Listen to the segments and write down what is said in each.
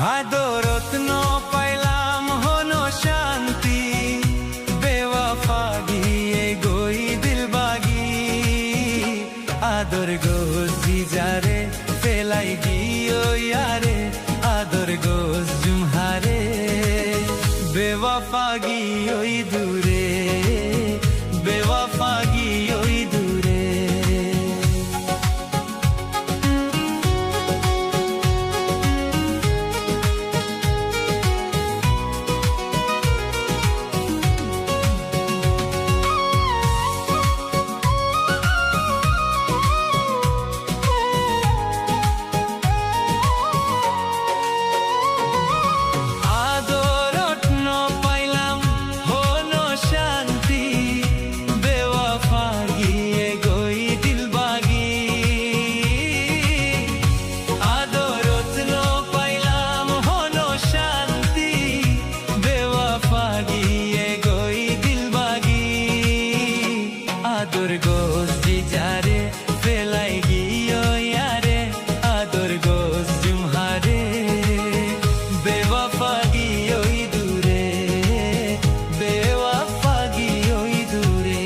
আদরত ন পাইলাম হনো শান্তি, বেওয়াফা গিয়ে গই দিল বাগি। আদর গোজি যারে ফেলাই গিয়ে ইয়ারে, আদর গোজ জুমহারে বেওয়াফা গিয়ে দূরে, বেওয়াফা গিয়ে দূরে। আদর গোজি যারে ফেলাই গিয়ে ইয়ারে, আদর গোজ জুমহারে বেওয়াফা গিয়ে দূরে, বেওয়াফা গিয়ে দূরে।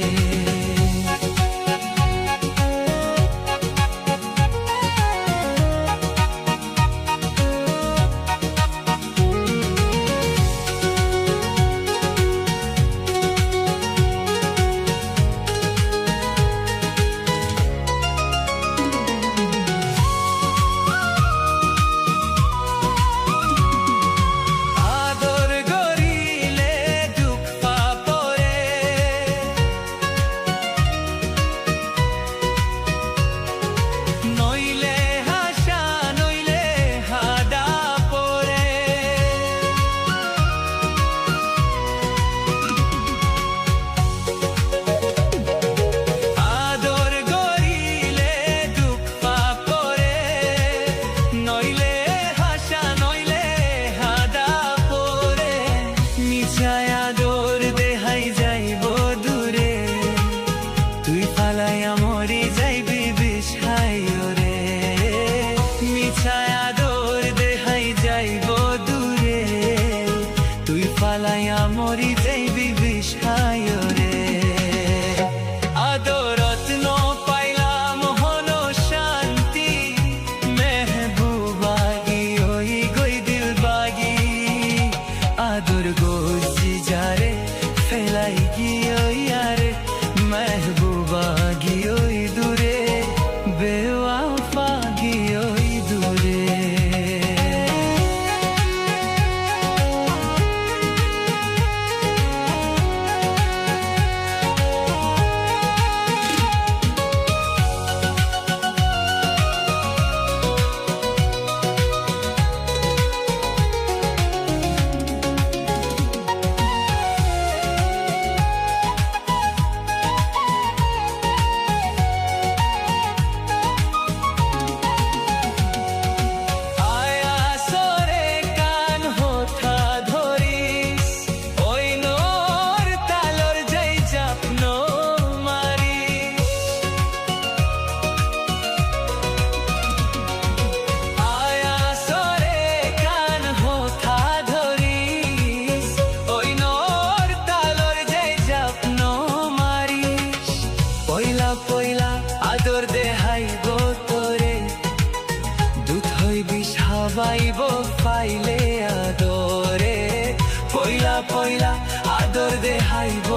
আদর দেহাই যাইব দূরে, তুই ফালাইয়া মরি যাইবি বিষাই রে। মিছায় আদর দেহাই যাইব দূরে, তুই ফালাইয়া মরি যাইবি বিষাই রে। আদরত ন পাইলাম হনো শান্তি, মেহবুবা গিয়ে গই দিল বাগি। আদর গোজি যারে ফেলাই গিয়ে ইয়ারে, মেহবুবা গিয়ে দূরে, বেওয়াফা গিয়ে দূরে। পয়লা আদর দেহাইব তোরে, দুধ হইবি সাবাইব পাইলে আদরে। পয়লা আদর দেহাইব